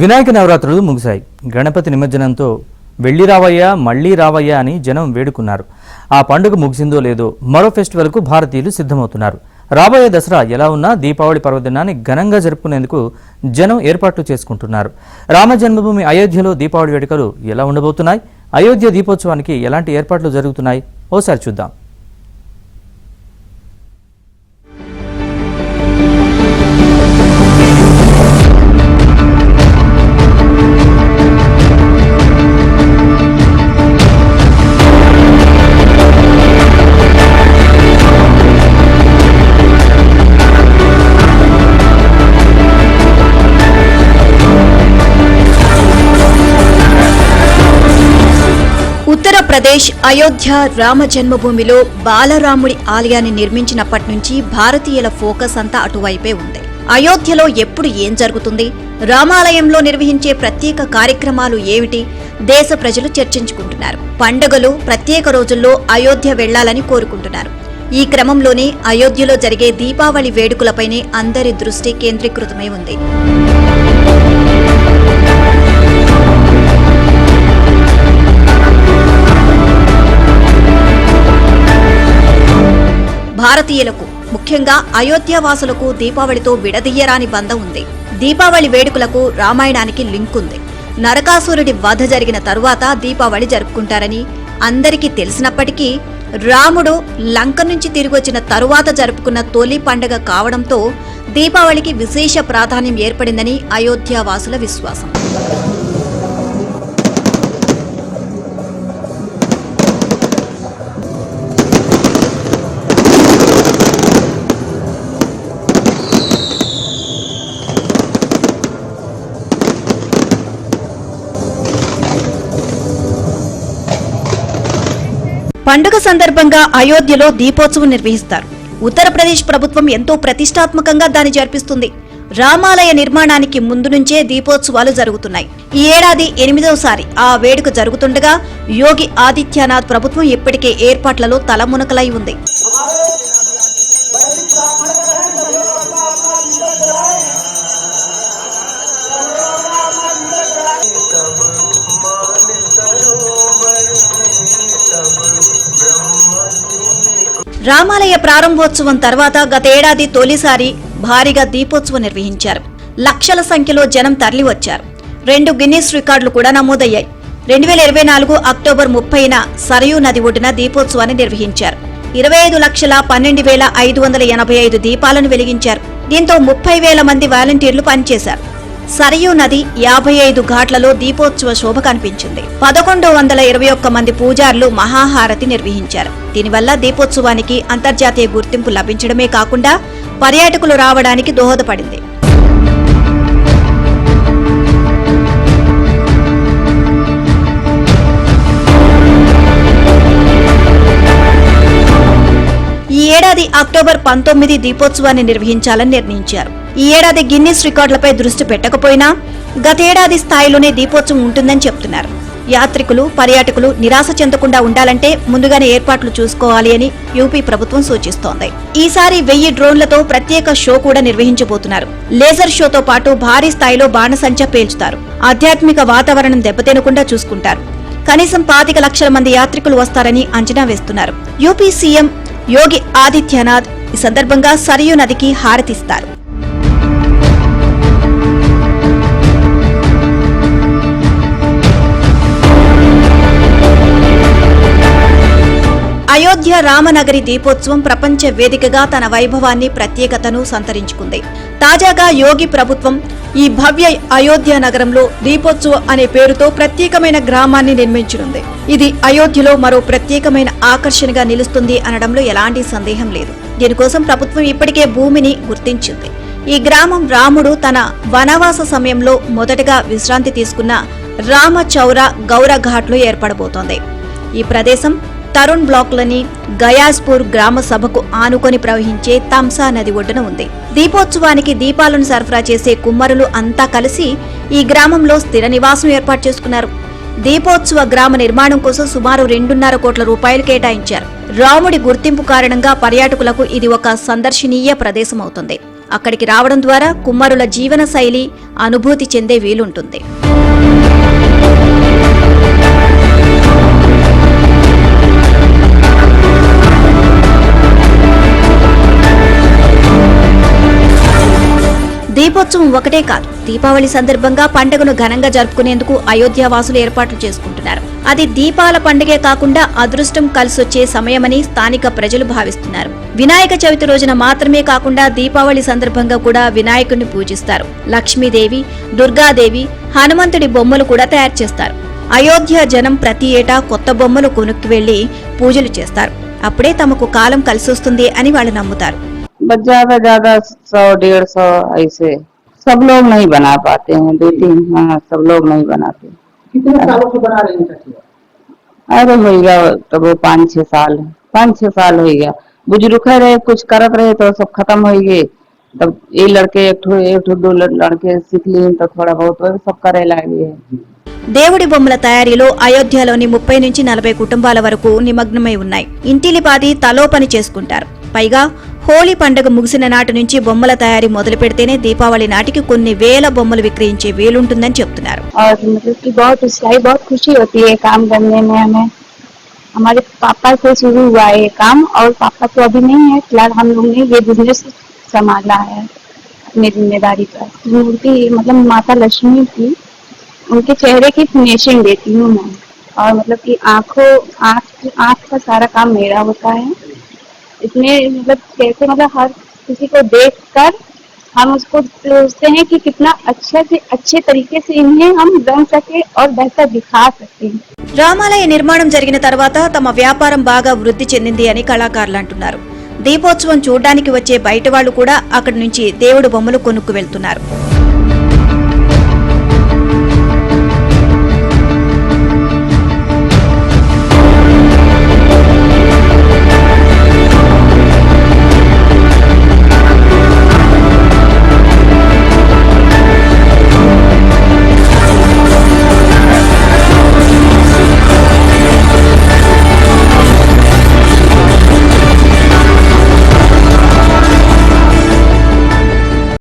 వినాయక నవరాత్రులు ముగిశాయి. గణపతి నిమజ్జనంతో వెళ్ళి రావయ్యా మళ్లీ రావయ్యా అని జనం వేడుకున్నారు. ఆ పండుగ ముగిసిందో లేదో మరో ఫెస్టివల్కు భారతీయులు సిద్ధమవుతున్నారు. రాబోయే దసరా ఎలా ఉన్నా దీపావళి పర్వదినాన్ని ఘనంగా జరుపుకునేందుకు జనం ఏర్పాట్లు చేసుకుంటున్నారు. రామ జన్మభూమి అయోధ్యలో దీపావళి వేడుకలు ఎలా ఉండబోతున్నాయి? అయోధ్య దీపోత్సవానికి ఎలాంటి ఏర్పాట్లు జరుగుతున్నాయి? ఓసారి చూద్దాం. ఉత్తరప్రదేశ్ అయోధ్య రామ జన్మభూమిలో బాలరాముడి ఆలయాన్ని నిర్మించినప్పటి నుంచి భారతీయుల ఫోకస్ అంతా అటువైపే ఉంది. అయోధ్యలో ఎప్పుడు ఏం జరుగుతుంది, రామాలయంలో నిర్వహించే ప్రత్యేక కార్యక్రమాలు ఏమిటి, దేశ ప్రజలు చర్చించుకుంటున్నారు. పండుగలు ప్రత్యేక రోజుల్లో అయోధ్య వెళ్లాలని కోరుకుంటున్నారు. ఈ క్రమంలోనే అయోధ్యలో జరిగే దీపావళి వేడుకలపైనే అందరి దృష్టి కేంద్రీకృతమై ఉంది. భారతీయులకు, ముఖ్యంగా అయోధ్యవాసులకు దీపావళితో విడదీయరాని బంధం ఉంది. దీపావళి వేడుకలకు రామాయణానికి లింక్ ఉంది. నరకాసురుడి వధ జరిగిన తరువాత దీపావళి జరుపుకుంటారని అందరికీ తెలిసినప్పటికీ రాముడు లంక నుంచి తిరిగొచ్చిన తరువాత జరుపుకున్న తొలి పండుగ కావడంతో దీపావళికి విశేష ప్రాధాన్యం ఏర్పడిందని అయోధ్యవాసుల విశ్వాసం. పండుగ సందర్భంగా అయోధ్యలో దీపోత్సవం నిర్వహిస్తారు. ఉత్తరప్రదేశ్ ప్రభుత్వం ఎంతో ప్రతిష్టాత్మకంగా దాన్ని జరిపిస్తుంది. రామాలయ నిర్మాణానికి ముందు నుంచే దీపోత్సవాలు జరుగుతున్నాయి. ఈ ఏడాది 8వసారి ఆ వేడుక జరుగుతుండగా యోగి ఆదిత్యనాథ్ ప్రభుత్వం ఇప్పటికే ఏర్పాట్లలో తలమునకలై ఉంది. రామాలయ ప్రారంభోత్సవం తర్వాత గతేడాది తొలిసారి భారీగా దీపోత్సవం నిర్వహించారు. లక్షల సంఖ్యలో జనం తరలివచ్చారు. 2 గిన్నిస్ రికార్డులు కూడా నమోదయ్యాయి. 2024 అక్టోబర్ 30న సరయూ నది ఒడ్డున దీపోత్సవాన్ని నిర్వహించారు. 25,12,585 దీపాలను వెలిగించారు. దీంతో 30,000 మంది వాలంటీర్లు పనిచేశారు. సరయూ నది 55 ఘాట్లలో దీపోత్సవ శోభ కనిపించింది. 1121 మంది పూజారులు మహాహారతి నిర్వహించారు. దీనివల్ల దీపోత్సవానికి అంతర్జాతీయ గుర్తింపు లభించడమే కాకుండా పర్యాటకులు రావడానికి దోహదపడింది. ఈ ఏడాది అక్టోబర్ 19 దీపోత్సవాన్ని నిర్వహించాలని నిర్ణయించారు. ఈ ఏడాది గిన్నిస్ రికార్డులపై దృష్టి పెట్టకపోయినా గతేడాది స్థాయిలోనే దీపోత్సవం ఉంటుందని చెప్తున్నారు. యాత్రికులు, పర్యాటకులు నిరాశ చెందకుండా ఉండాలంటే ముందుగానే ఏర్పాట్లు చూసుకోవాలి అని యూపీ ప్రభుత్వం సూచిస్తోంది. ఈసారి 1000 డ్రోన్లతో ప్రత్యేక షో కూడా నిర్వహించబోతున్నారు. లేజర్ షోతో పాటు భారీ స్థాయిలో బాణసంచా పేల్చుతారు. ఆధ్యాత్మిక వాతావరణం దెబ్బతినకుండా చూసుకుంటారు. కనీసం 25 లక్షల మంది యాత్రికులు వస్తారని అంచనా వేస్తున్నారు. యూపీ సీఎం యోగి ఆదిత్యనాథ్ ఈ సందర్భంగా సరయూ నదికి హారతిస్తారు. అయోధ్య రామనగరి దీపోత్సవం ప్రపంచ వేదికగా తన వైభవాన్ని, ప్రత్యేకతను సంతరించుకుంది. తాజాగా యోగి ప్రభుత్వం ఈ భవ్య అయోధ్య నగరంలో దీపోత్సవం అనే పేరుతో ప్రత్యేకమైన గ్రామాన్ని నిర్మించనుంది. ఇది అయోధ్యలో మరో ప్రత్యేకమైన ఆకర్షణగా నిలుస్తుంది అనడంలో ఎలాంటి సందేహం లేదు. దీనికోసం ప్రభుత్వం ఇప్పటికే భూమిని గుర్తించింది. ఈ గ్రామం రాముడు తన వనవాస సమయంలో మొదటగా విశ్రాంతి తీసుకున్న రామచౌర గౌరఘాట్లో ఏర్పడబోతోంది. ఈ ప్రదేశం తరుణ్ బ్లాక్లోని గయాస్పూర్ గ్రామ సభకు ఆనుకొని ప్రవహించే తంసా నది ఒడ్డున ఉంది. దీపోత్సవానికి దీపాలను సరఫరా చేసే కుమ్మరులు అంతా కలిసి ఈ గ్రామంలో స్థిర నివాసం ఏర్పాటు చేసుకున్నారు. దీపోత్సవ గ్రామ నిర్మాణం కోసం సుమారు 2.5 కోట్ల రూపాయలు కేటాయించారు. రాముడి గుర్తింపు కారణంగా పర్యాటకులకు ఇది ఒక సందర్శనీయ ప్రదేశం అవుతుంది. అక్కడికి రావడం ద్వారా కుమ్మరుల జీవన శైలి అనుభూతి చెందే వీలుంటుంది. దీపోత్సవం ఒకటే కాదు, దీపావళి సందర్భంగా పండుగను ఘనంగా జరుపుకునేందుకు అయోధ్యవాసులు ఏర్పాట్లు చేసుకుంటున్నారు. అది దీపాల పండుగే కాకుండా అదృష్టం కలిసొచ్చే సమయమని స్థానిక ప్రజలు భావిస్తున్నారు. వినాయక చవితి రోజున మాత్రమే కాకుండా దీపావళి సందర్భంగా కూడా వినాయకుడిని పూజిస్తారు. లక్ష్మీదేవి, దుర్గాదేవి, హనుమంతుడి బొమ్మలు కూడా తయారు చేస్తారు. అయోధ్య జనం ప్రతి ఏటా కొత్త బొమ్మలు కొనుక్కి వెళ్లి పూజలు చేస్తారు. అప్పుడే తమకు కాలం కలిసొస్తుంది అని వాళ్ళు నమ్ముతారు. ज्यादा ज्यादा 100-150 ऐसे सब लोग नहीं बना पाते हैं, 2-3 हाँ सब लोग नहीं बनाते। कितने सालों से बना रहे हैं? अरे हो गया तो वो 5-6 साल 5-6 साल हो गया। बुजुर्ग रहे कुछ करत रहे तो सब खत्म हो गए, तब ये लड़के एक ठो 2 लड़के सीख लिए तो थोड़ा बहुत सब करे लगे। దేవుడి బొమ్మల తయారీలో అయోధ్యలోని 30 నుంచి 40 కుటుంబాల వరకు నిమగ్నమై ఉన్నాయి. ఇంటిలిపాది తలో పని చేసుకుంటారు. పైగా హోలీ పండుగ ముగిసిన నాటి నుంచి బొమ్మల తయారీ మొదలు పెడితేనే దీపావళి నాటికి కొన్ని వేల బొమ్మలు విక్రయించే వీలుంటుందని చెప్తున్నారు. बहुत खुशी होती है काम करने में हमें। हमारे पापा से शुरू हुआ है ये काम और पापा तो अभी नहीं है, फिलहाल हम लोग ने ये बिजनेस संभाला है अपनी जिम्मेदारी पर। मूर्ति मतलब माता लक्ष्मी की, उनके चेहरे की फिनिशिंग देती हूँ मैं, और मतलब कि आँख का सारा काम मेरा होता है। इसमें मतलब कैसे मतलब हर किसी को देखकर हम उसको सोचते हैं कि कितना अच्छे तरीके से इन्हें हम बन सके और बेहतर दिखा सके। రామాలయ నిర్మాణం జరిగిన తర్వాత తమ వ్యాపారం బాగా వృద్ధి చెందింది అని కళాకారులు అంటున్నారు. దీపోత్సవం చూడడానికి వచ్చే బయట వాళ్లు కూడా అక్కడి నుంచి దేవుడు బొమ్మలు కొనుక్కు వెళ్తున్నారు.